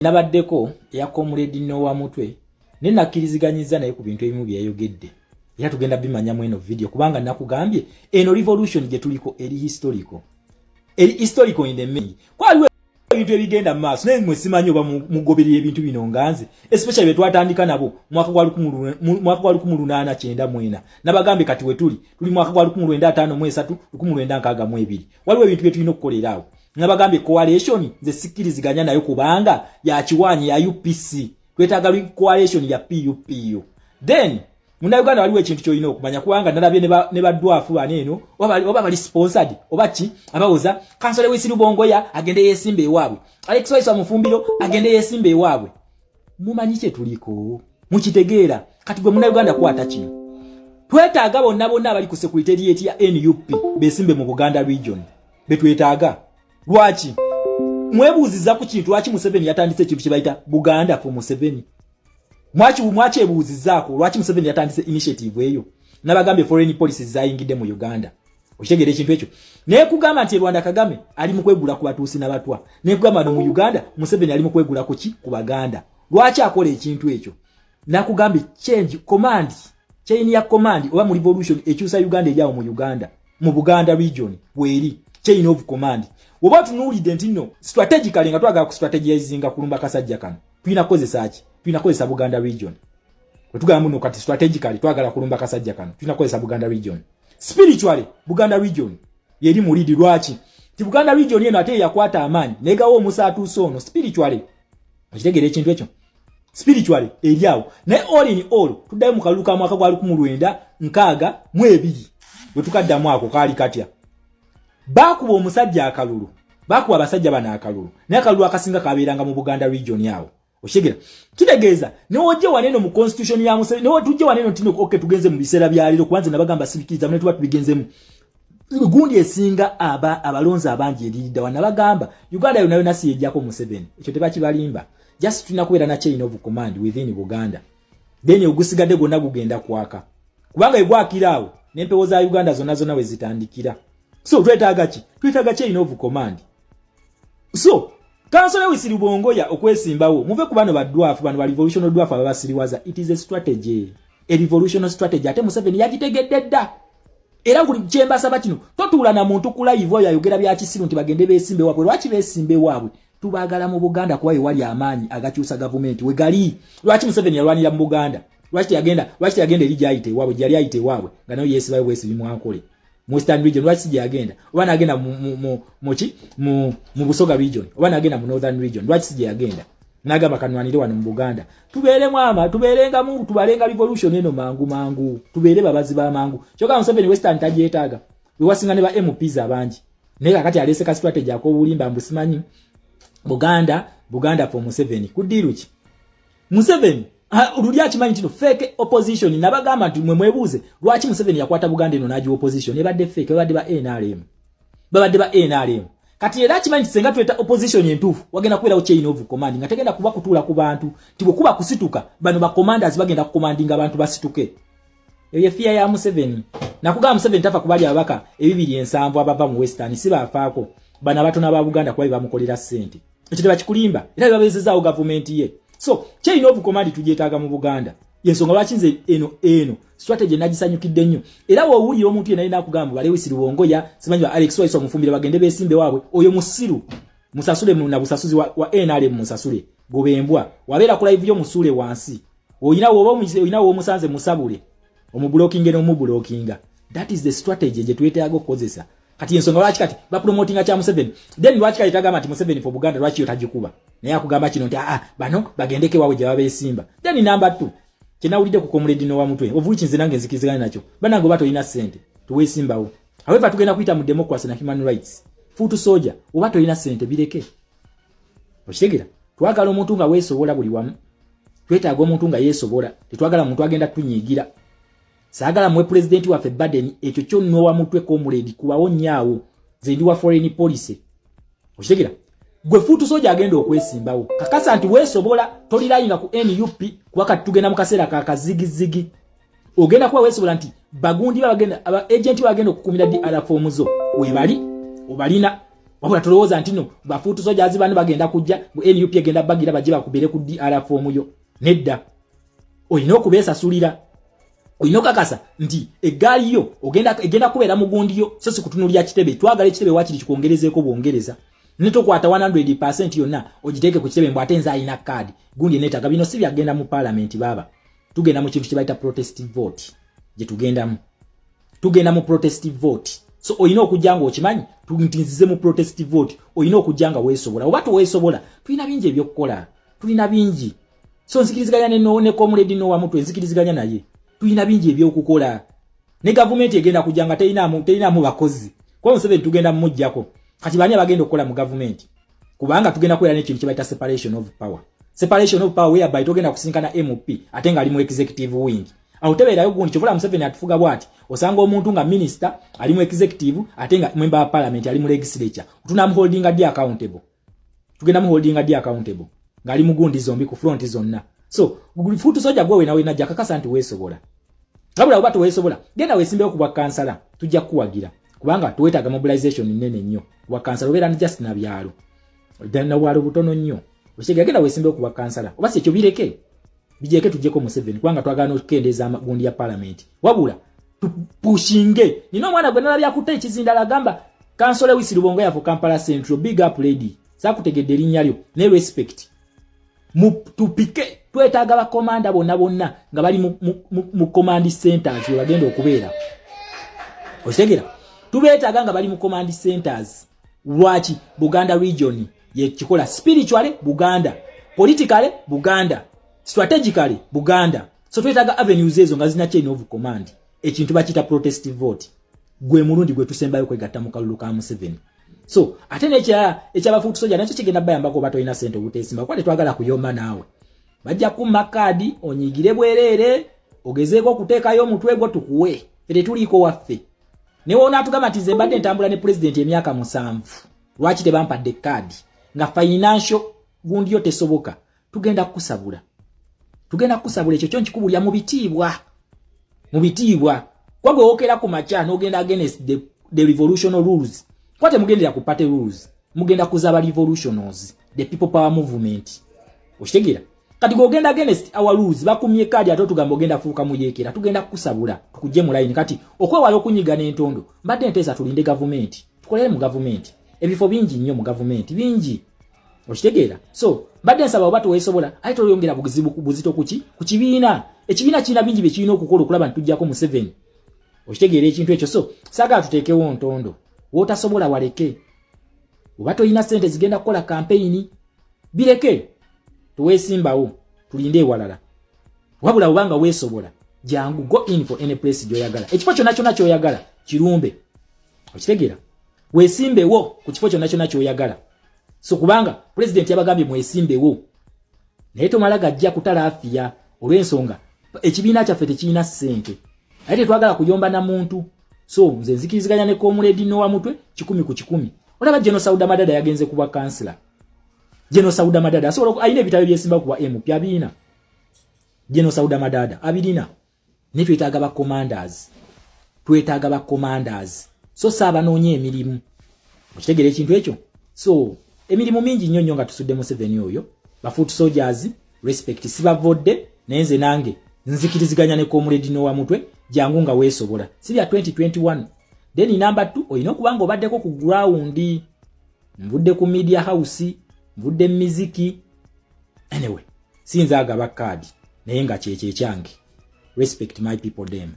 nabaddeko ya Comrade Noah Mutwe nenakiriziganyiza naye ku bintu ebimu byayogedde era tugenda bimanya mu eno video kubanga nakugambye eno revolution gye tuliko eri historical in the main kwaliwe ebintu ebigenda maaso naye mwe simanyi oba mugoberera ebintu bino nganze especially betwatandika nabo mwaka gwa 1894 nabagambe kati we tuli mwaka gwa 1953 1962 waliwo ebintu bye tulina okukolerawo nabagambe coalition nze sikiriziganya nayo kubanga ya kiwanyi ya UPC twetaaga coalition ya PUPU then muna Uganda waliwo ekintu kyoyina okumanya kubanga nalabye ne badwafu baneeno oba bali sponsored oba ki abawoza kansole w'Isiri Bongoya agende yesimbe ewaabwe Alex Waiswa Mufumbiro agende yesimbe ewaabwe mumanyi kye tuliko mukitegeera kati gwe muna Uganda kwata kino twetaaga bonna abali ku secretariat ya NUP besimbe mu Buganda region betwetaaga lwaki mwebuuziza ku kintu lwaki Museveni yatandise ekintu kye bayita Buganda for Museveni mwachi ebuuzizaako lwaki Museveni yatandise initiative eyo nabagambe foreign policies zayingidde mu Uganda okitegere ekintu ekyo naye kugamba nti Rwanda Kagame ali mu kwegula ku batuusi n'abatwa naye kugamba no mu Uganda Museveni ali mu kwegula ku ki ku Baganda lwaki akola ekintu ekyo nakugambe change command chain ya command oba mu revolution ekyusa Uganda ejyawo mu Uganda mu Buganda region bweri chain of command oba tunuulidde nti nno strategically nga twagala ku strategizinga kulumba kasajja kano tulina kozesa ki tulina kozesa Buganda region wetugamba muno kati strategically twagala kulumba kasajja kano tulina kozesa Buganda region spiritually Buganda region yeri mulidi lwaki ti Buganda region yeno ate yakwata amaanyi negawo omusatu sono spiritually okitegere ekintu ekyo spiritually eriawo naye all in all tuddayo mu kaluka mwaka gwa 1962 wetukaddamu ako kaali katya bakuba omusajja akalulu bakuba abasajja bana akalulu naye akalulu akasinga kabeeranga mu Buganda region yawo oshegera kitegeeza newoje waneno mu constitution ya Museveni newo tujje waneno tino okay tugenze mu biseera byaliro kwanza nabagamba sibikiriza mwe tuba tubigenzemu gundi esinga abalonza abangi erida wanabagamba Uganda yonayo nasi yejjako Museveni ekyo tebakibalimba just tuna kubeera na chain of command within Buganda then ogusigadde gonna gugenda kwaka kubanga egwakiraawo n'empewo za Uganda zonna we zitandikira so twetaaga ki twetaaga chain of command so kansole w'Isiri Bongoya okwesimbawo muve ku bano badwafu bano ba revolutionary dwafu abasiriwaza it is a strategy a revolutionary strategy ate Museveni yagitegedde dda era kuli chemba saba kino totuula na muntu ku live oyo ayogera bya kisiru nti bagende besimbe wabwe lwaki besimbe wabwe tubagala mu Buganda kwa wali amaanyi agakyusa government we gali lwaki Museveni yalwanira mu Buganda lwaki yagenda eri ayite wabwe jali ayite wabwe nga nayo yesi bayo wesi bimwankole mu Western region lwaki sije agenda obana agenda mu Busoga region obana agenda mu Northern region lwaki sije agenda nagamba kanwanire wano mu Buganda tubeere mwama tubeerenga mu tubalenga revolution eno mangu tubeere babazi ba mangu kyoka Museveni Western tajeetaaga wewasinga ne ba MPs abangi naye kati alese ka strategy akobulimba mbusimanyi Buganda for Museveni kudiruki Museveni ululi akimanyi tino fake opposition nabagamba nti mwebuuze lwaki Museveni yakwata Buganda eno naji opposition ebadde fake babadde ba NRM kati era akimanyi senga tweta opposition entuufu wagenda kubeerawo chain of command nga tegenda kuba kutuula ku bantu tibo kuba kusituka bano ba commanders bagenda kucommandinga abantu basituke eyo fear ya Museveni nakugamba Museveni tafa kubali abaka ebibiri ensanvu abava mu Western sibafaako bana batona ba Buganda kwa bamukolera sente ekyo tebakikulimba era babezezaawo government ye so chain of command tujeetaaga mu Buganda yensonga lwakinze eno strategy nagisanyukidde nnyo era wowulira omuntu yena nakugamba bale w'Isiri Bongoya simanyi ba Alex Waiswa Mufumbira bagende besimbe waabwe oyo musiru musasule na busasuzi wa NRM musasule gobembwa wabeera ku live yo musule wansi oyina wo musanze musabule omublocking eno omublockinga that is the strategy je twetaaga okukozesa kati yensonga lwaki kati ba promotinga kya Museveni then lwaki kali tagama ati Museveni for Buganda lwaki yotajikuba naye akugamba kino nti bano bagendeke wawe je babesimba then number 2 kinawulide ku Comrade Noah Mutwe ovuchi nze nange nzikizigana nacho banango bato ina sente tuwesimbawo however tugenda kuita mu democracy na human rights futu soja obato ina sente bireke oshegera twagala omuntu nga weesobola buli wamu twetaaga omuntu nga yeesobola tetwagala muntu agenda tunyigira saagala mwe president wa Biden ekyo kyo Noah Mutwe Comrade kubawo nyaawo zendi wa foreign policy oshegera gwe futu soja agenda okwesimbawo kakasa nti weesobola tolilayinga ku NUP kwakati tugenda mu kaseera kakazigizigi ogenda kuba weesobola nti bagundi bagenda aba agent bagenda okukumira di ala formuzo webali obalina wabula tulowooza nti no bafuutu sojazi bano bagenda kujja NUP egenda bagira baje bakubere ku DR form yo nedda oyina okubeesasulira oyina okakasa nti eggaali yo egenda kubeera mugundi yo so si kutunulya kitebe twagala ekitebe wakiri kikongerezeeko bwongereza netokwata 100% yonna ogiteeke ku kitebe mbw ate nze ayina kaadi gundi neetaga bino si byagenda mu parliament baba tugenda mu kintu kye bayita protestive vote gye tugenda mu protestive vote so oyina okujja nga okimanyi tuntinzize mu protestive vote oyina okujja nga weesobola oba tuweesobola tulina bingi ebyokukola tulina bingi so nzikiriziganya ne comrade no wamu twenzikiriziganya naye tulina bingi ebyokukola ne government egenda kujja nga terinamu bakozi kwa Museveni tugenda mujjako kati bani abagenda okukola mu government kubanga tugenda kwera n'ekintu kye bayita separation of power whereby tugenda kusinkana MP ate nga ali mu executive wing aho tebeerayo gundi kyovula Museveni atufuga bwati osanga omuntu nga minister ali mu executive ate nga member wa parliament ali mu legislature tunamu holding adi accountable tugenda mu holding adi accountable nga ali mu gundi zombi ku front zonna so futu soja gwe nawe najja kakasa nti weesobola kabula oba tuweesobola genda weesimbeyo ku bwa kansala tujja kuwagira kubanga tuwetaga mobilization nene nnyo wa kansala obeera ni just na byalo dana walo butono nnyo oshega genda weesimbeyo ku bwa kansala oba si ekyo bireke bijeke tujjeko Museveni kubanga twagana okukendeza amagundi ya parliament wabula tupushinge nino omwana gwe nalabya akutte ekizindala gamba kansole wisi Lubongo yafu Kampala Central big up lady sakutegedde linnya lyo ne respect tupike twetaaga ba komanda bonna nga bali mu command centers we bagenda okubeera oshegera tubeetaaga nga bali mu command centers lwaki Buganda region ye kikola spiritually Buganda politically Buganda strategically Buganda so twetaaga avenues ezo nga zina chain of command ekintu bakita protestive vote gwe mulundi gwe tusembayo kwegatta mu kalulu ka Museveni so ate ekyabafuutu soja nakyo kigenda bayambako bato ina sente obuteesimba kwate twagala kuyomba naawe bajja kumma kaadi onyigire bwereere ogezeeko okuteekayo omutwe gwo tukuwe fere tuliiko waffe ne wona atugamba nti nze mbadde ntambula ne president emyaka 7 lwaki tebampadde kaadi nga financial gundi yo tesoboka tugenda kusabula ekyo kyo nkikubulya mu bitiibwa kwagwe wokera ku macha n'ogenda against the revolutionary rules kwate mugendera ku party rules mugenda kuzaba revolutionaries the people power movement oshitegera kati gogenda against our rules bakumye kadi ato tugamba ogenda fuuka muyekera tugenda kusabula tukujje mu line kati okwewala okunyiga n'entondo mbadde nteesa tulinde government tukolere mu government ebifo bingi nnyo mu government bingi oshitegera so mbadde nsaba oba tuweesobola aye toyongera buzito ku kibiina ekibiina kirina bingi bye kirina okukola okulaba ntujjako Museveni oshitegera ekintu ekyo so saagala tuteekewo ntondo wotasobola waleke oba toyina sente zigenda kukola campaign bireke tuweesimbawo tulinde ewalala wabula obanga weesobola jangu go in for any place gy'oyagala ekifo kyonna ky'oyagala kirumbe okitegera weesimbewo ku kifo kyonna ky'oyagala so kubanga president yabagambye mwesimbewo naye tomala gajja kutala afiya olw'ensonga ekibiina kyaffe tekirina ssente ate twagala kuyomba na muntu so nze nzikiriziganya ne comrade no wa mutwe 10 ku 10 olaba General Sauda Madada yagenze kuba kansila General Sauda Madada asobola ayine bitabo byesimba kuba MP abina General Sauda Madada abirina ne twetaaga ba commanders so saba noonye emirimu okitegera ekintu ekyo so emirimu mingi nnyo nga tusudde Museveni oyo bafuutu soldiers respect sibavodde nenze nange nzikiriziganya ne comrade no wa mutwe jangu nga weesobola sibya 2021 then number 2 oyina kubanga obaddeko ku ground mvudde ku media house mvudde muziki anyway sinza agaba card naye nga kyange respect my people them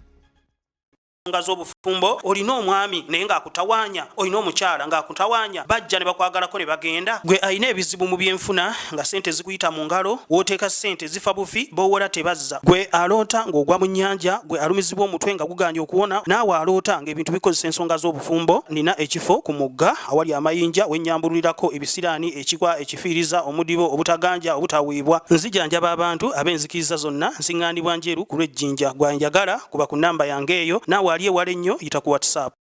ngazo obufumbo olina omwami naye nga akutawanya olina omukyala nga akutawanya bajja ne bakwagalako ne bagenda gwe ayina ebizibu mu byenfuna nga sente zikuyita mu ngalo wooteeka sente zifa bufi bowola tebazza gwe aloota ng'ogwa mu nnyanja gwe alumizibwa omutwe nga guganja okuwona naawe aloota ng'ebintu bikozesa ensonga z'obufumbo nina ekifo ku mugga awali amayinja wennyambulirako ebisiraani ekigwa ekifiiriza omudibo obutaganja obutaweebwa nzijanjaba abantu ab'enzikiriza zonna nsiŋŋaanibwa njeru ku lw'ejjinja gwanjagala kuba ku nnamba yange eyo naawe aliye wale nnyo yita ku WhatsApp.